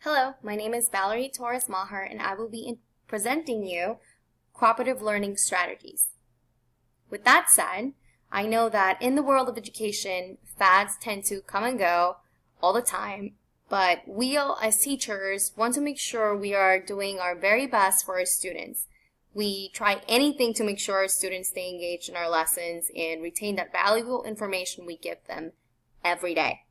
Hello, my name is Valerie Torres Maher, and I will be presenting you cooperative learning strategies. With that said, I know that in the world of education, fads tend to come and go all the time, but we as teachers want to make sure we are doing our very best for our students. We try anything to make sure our students stay engaged in our lessons and retain that valuable information we give them every day.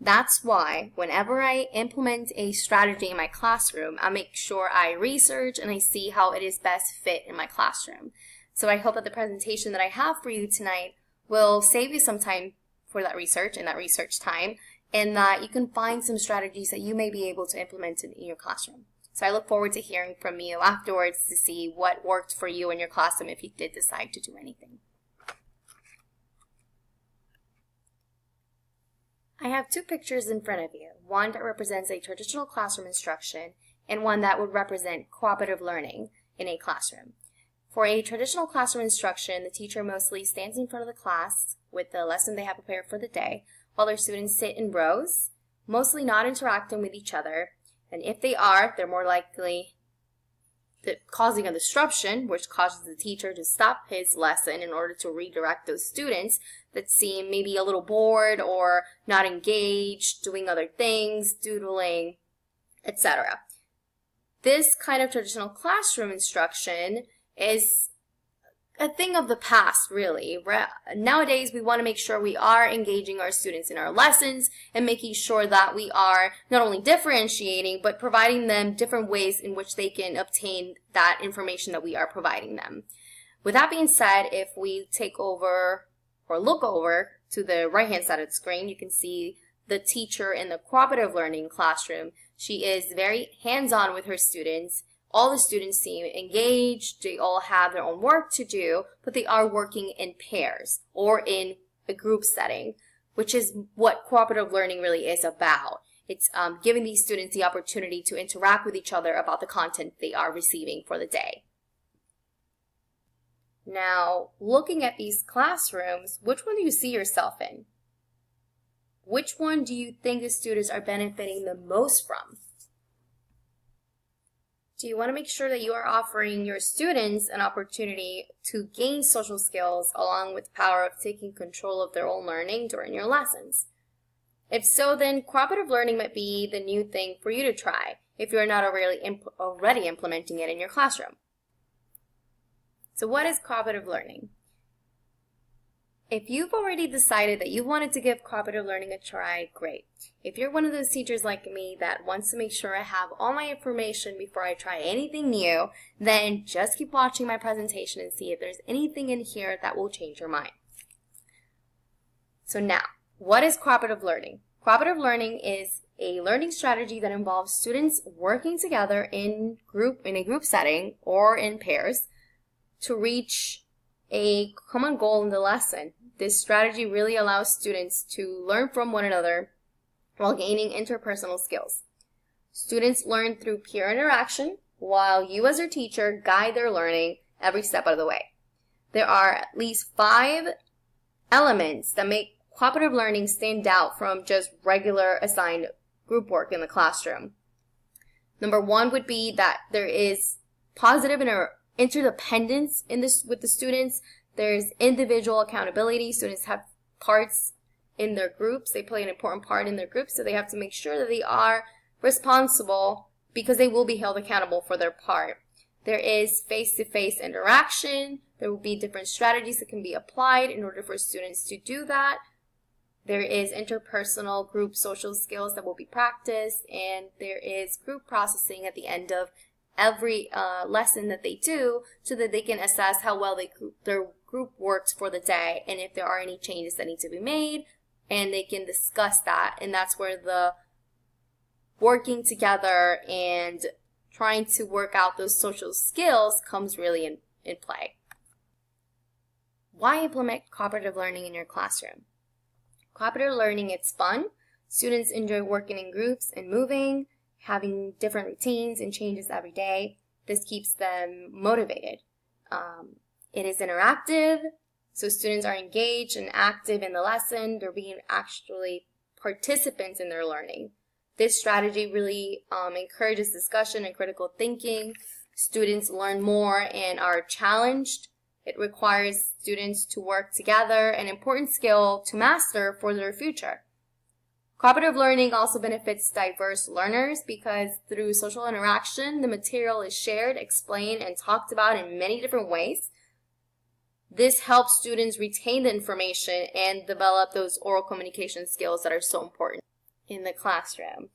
That's why whenever I implement a strategy in my classroom, I make sure I research and I see how it is best fit in my classroom. So I hope that the presentation that I have for you tonight will save you some time for that research and that research time, and that you can find some strategies that you may be able to implement in your classroom. So I look forward to hearing from you afterwards to see what worked for you in your classroom if you did decide to do anything. I have two pictures in front of you, one that represents a traditional classroom instruction and one that would represent cooperative learning in a classroom. For a traditional classroom instruction, the teacher mostly stands in front of the class with the lesson they have prepared for the day, while their students sit in rows, mostly not interacting with each other, and if they are, they're more likely causing a disruption, which causes the teacher to stop his lesson in order to redirect those students that seem maybe a little bored or not engaged, doing other things, doodling, etc. This kind of traditional classroom instruction is a thing of the past, really. Nowadays, we want to make sure we are engaging our students in our lessons and making sure that we are not only differentiating, but providing them different ways in which they can obtain that information that we are providing them. With that being said, if we take over or look over to the right-hand side of the screen, you can see the teacher in the cooperative learning classroom. She is very hands-on with her students. All the students seem engaged, they all have their own work to do, but they are working in pairs or in a group setting, which is what cooperative learning really is about. It's giving these students the opportunity to interact with each other about the content they are receiving for the day. Now, looking at these classrooms, which one do you see yourself in? Which one do you think the students are benefiting the most from? Do you want to make sure that you are offering your students an opportunity to gain social skills along with the power of taking control of their own learning during your lessons? If so, then cooperative learning might be the new thing for you to try if you're not already implementing it in your classroom. So what is cooperative learning? If you've already decided that you wanted to give cooperative learning a try, great. If you're one of those teachers like me that wants to make sure I have all my information before I try anything new, then just keep watching my presentation and see if there's anything in here that will change your mind. So now, what is cooperative learning? Cooperative learning is a learning strategy that involves students working together in a group setting or in pairs to reach a common goal in the lesson. This strategy really allows students to learn from one another while gaining interpersonal skills. Students learn through peer interaction, while you as their teacher guide their learning every step of the way. There are at least 5 elements that make cooperative learning stand out from just regular assigned group work in the classroom. Number 1 would be that there is positive interdependence with the students. There's individual accountability. Students have parts in their groups. They play an important part in their groups, so they have to make sure that they are responsible because they will be held accountable for their part. There is face-to-face interaction. There will be different strategies that can be applied in order for students to do that. There is interpersonal group social skills that will be practiced, and there is group processing at the end of every lesson that they do so that they can assess how well their group worked for the day and if there are any changes that need to be made, and they can discuss that. And that's where the working together and trying to work out those social skills comes really in play. Why implement cooperative learning in your classroom? Cooperative learning, it's fun. Students enjoy working in groups and moving, having different routines and changes every day. This keeps them motivated. It is interactive, so students are engaged and active in the lesson. They're being actually participants in their learning. This strategy really encourages discussion and critical thinking. Students learn more and are challenged. It requires students to work together, an important skill to master for their future. Cooperative learning also benefits diverse learners because through social interaction, the material is shared, explained, and talked about in many different ways. This helps students retain the information and develop those oral communication skills that are so important in the classroom.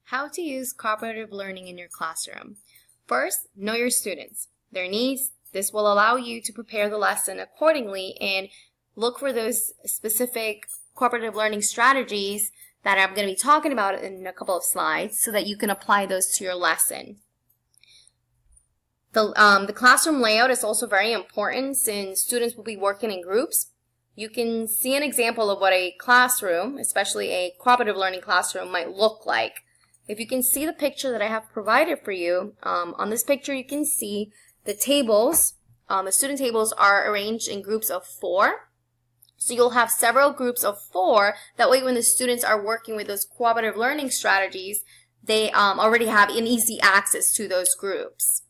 How to use cooperative learning in your classroom. First, know your students, their needs. This will allow you to prepare the lesson accordingly and look for those specific cooperative learning strategies that I'm going to be talking about in a couple of slides so that you can apply those to your lesson. The classroom layout is also very important since students will be working in groups. You can see an example of what a classroom, especially a cooperative learning classroom, might look like. If you can see the picture that I have provided for you, on this picture you can see the tables. The student tables are arranged in groups of 4. So you'll have several groups of 4. That way when the students are working with those cooperative learning strategies, they already have an easy access to those groups.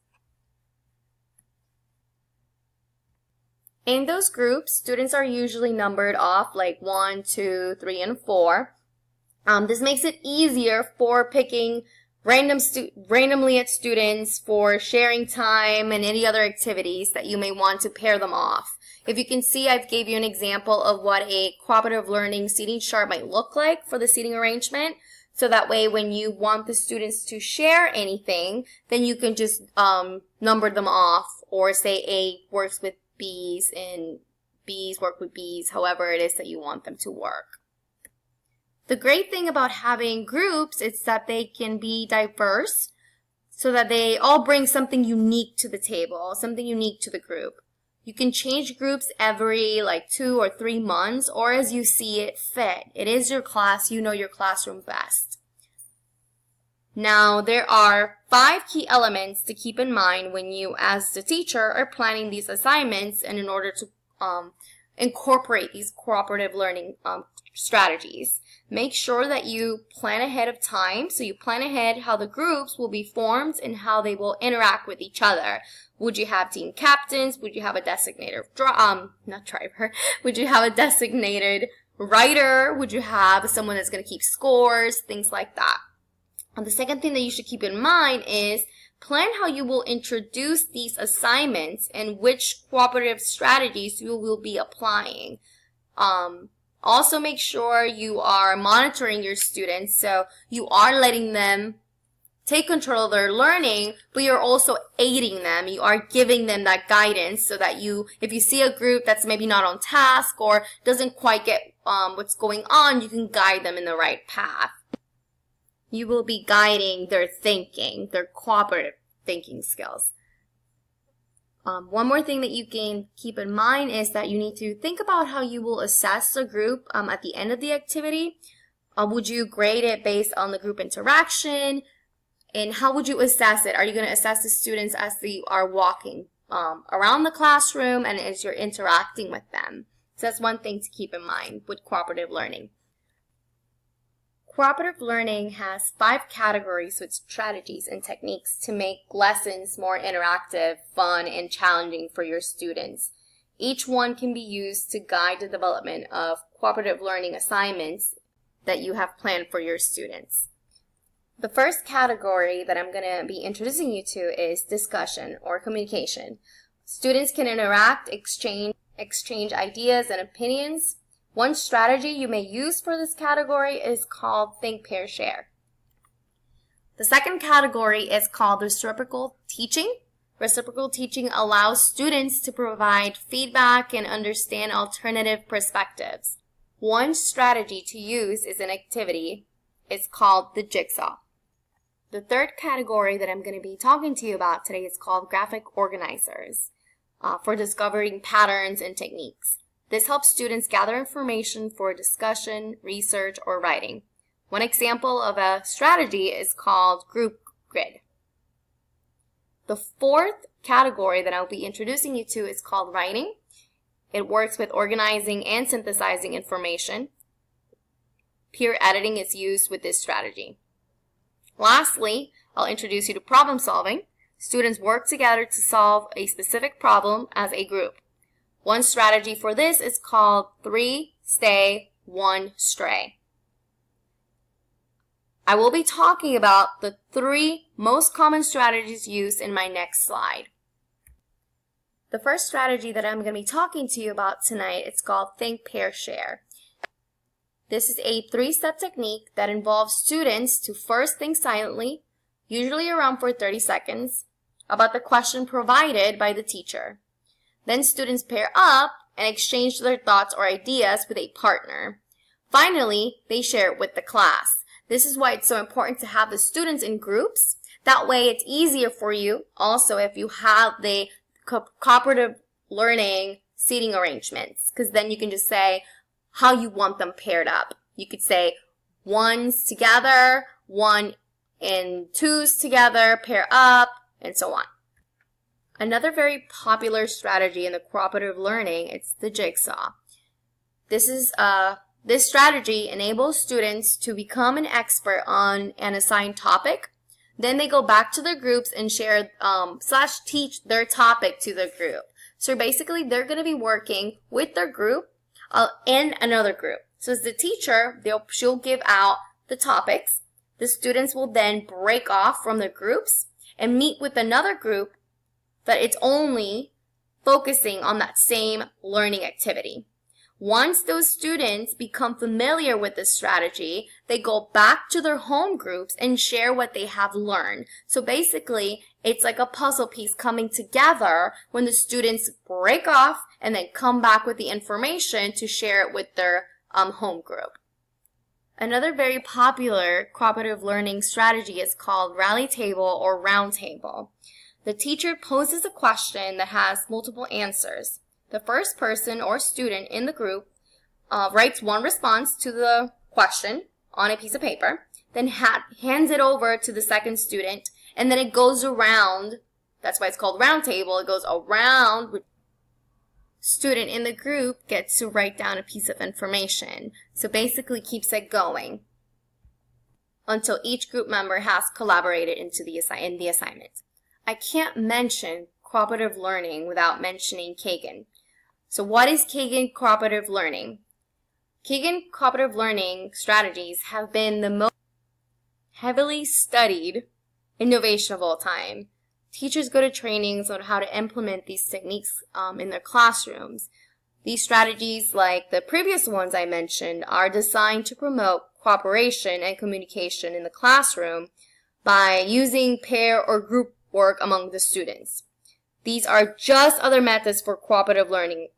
In those groups, students are usually numbered off like 1, 2, 3, and 4. This makes it easier for picking randomly at students for sharing time and any other activities that you may want to pair them off. If you can see, I've gave you an example of what a cooperative learning seating chart might look like for the seating arrangement. So that way when you want the students to share anything, then you can just number them off, or say A works with B's and B's work with B's, however it is that you want them to work. The great thing about having groups is that they can be diverse so that they all bring something unique to the table, something unique to the group. You can change groups every like 2 or 3 months or as you see it fit. It is your class, you know your classroom best. Now, there are 5 key elements to keep in mind when you, as the teacher, are planning these assignments and in order to incorporate these cooperative learning strategies. Make sure that you plan ahead of time. So you plan ahead how the groups will be formed and how they will interact with each other. Would you have team captains? Would you have a designated Would you have a designated writer? Would you have someone that's going to keep scores? Things like that. And the second thing that you should keep in mind is plan how you will introduce these assignments and which cooperative strategies you will be applying. Also make sure you are monitoring your students, so you are letting them take control of their learning, but you're also aiding them. You are giving them that guidance so that if you see a group that's maybe not on task or doesn't quite get what's going on, you can guide them in the right path. You will be guiding their thinking, their cooperative thinking skills. One more thing that you can keep in mind is that you need to think about how you will assess the group at the end of the activity. Would you grade it based on the group interaction? And how would you assess it? Are you going to assess the students as they are walking around the classroom and as you're interacting with them? So that's one thing to keep in mind with cooperative learning. Cooperative learning has 5 categories with strategies and techniques to make lessons more interactive, fun, and challenging for your students. Each one can be used to guide the development of cooperative learning assignments that you have planned for your students. The first category that I'm going to be introducing you to is discussion or communication. Students can interact, exchange ideas and opinions. One strategy you may use for this category is called Think, Pair, Share. The second category is called reciprocal teaching. Reciprocal teaching allows students to provide feedback and understand alternative perspectives. One strategy to use is an activity. It's called the jigsaw. The third category that I'm going to be talking to you about today is called graphic organizers for discovering patterns and techniques. This helps students gather information for discussion, research, or writing. One example of a strategy is called group grid. The fourth category that I'll be introducing you to is called writing. It works with organizing and synthesizing information. peer editing is used with this strategy. Lastly, I'll introduce you to problem solving. Students work together to solve a specific problem as a group. One strategy for this is called 3 Stay, 1 Stray. I will be talking about the 3 most common strategies used in my next slide. The first strategy that I'm going to be talking to you about tonight is called Think, Pair, Share. This is a 3-step technique that involves students to first think silently, usually around for 30 seconds, about the question provided by the teacher. Then students pair up and exchange their thoughts or ideas with a partner. Finally, they share it with the class. This is why it's so important to have the students in groups. That way it's easier for you also if you have the cooperative learning seating arrangements, because then you can just say how you want them paired up. You could say 1s together, 1 and 2s together, pair up, and so on. Another very popular strategy in the cooperative learning is the jigsaw. This strategy enables students to become an expert on an assigned topic. Then they go back to their groups and share / teach their topic to the group. So basically, they're going to be working with their group and another group. So as the teacher, she'll give out the topics. The students will then break off from their groups and meet with another group that it's only focusing on that same learning activity. Once those students become familiar with this strategy, they go back to their home groups and share what they have learned. So basically, it's like a puzzle piece coming together when the students break off and then come back with the information to share it with their home group. Another very popular cooperative learning strategy is called rally table or round table. The teacher poses a question that has multiple answers. The first person or student in the group writes one response to the question on a piece of paper, then hands it over to the second student, and then it goes around. That's why it's called round table. It goes around. Student in the group gets to write down a piece of information. So basically keeps it going until each group member has collaborated in the assignment. I can't mention cooperative learning without mentioning Kagan. So what is Kagan cooperative learning? Kagan cooperative learning strategies have been the most heavily studied innovation of all time. Teachers go to trainings on how to implement these techniques in their classrooms. These strategies, like the previous ones I mentioned, are designed to promote cooperation and communication in the classroom by using pair or group work among the students. These are just other methods for cooperative learning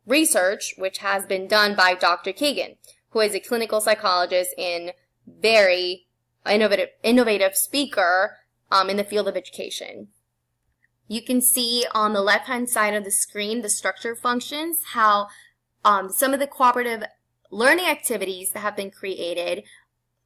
research, which has been done by Dr. Kagan, who is a clinical psychologist and very innovative speaker in the field of education. You can see on the left-hand side of the screen the structure functions, how some of the cooperative learning activities that have been created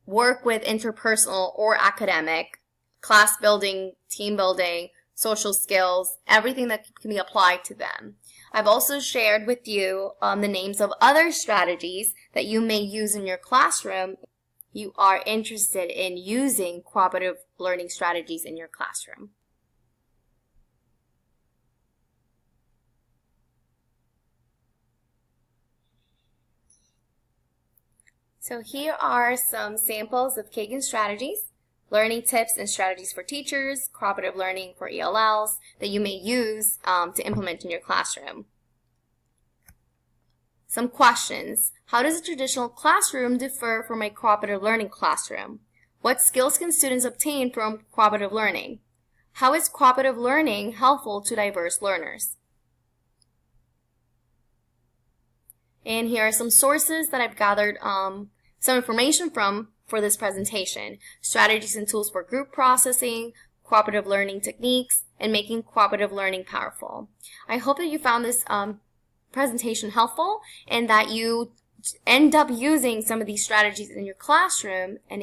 work with interpersonal or academic, class building, team building, social skills, everything that can be applied to them. I've also shared with you the names of other strategies that you may use in your classroom if you are interested in using cooperative learning strategies in your classroom. So here are some samples of Kagan strategies, learning tips and strategies for teachers, cooperative learning for ELLs that you may use to implement in your classroom. Some questions. How does a traditional classroom differ from a cooperative learning classroom? What skills can students obtain from cooperative learning? How is cooperative learning helpful to diverse learners? And here are some sources that I've gathered some information from for this presentation. Strategies and tools for group processing, cooperative learning techniques, and making cooperative learning powerful. I hope that you found this presentation helpful and that you end up using some of these strategies in your classroom and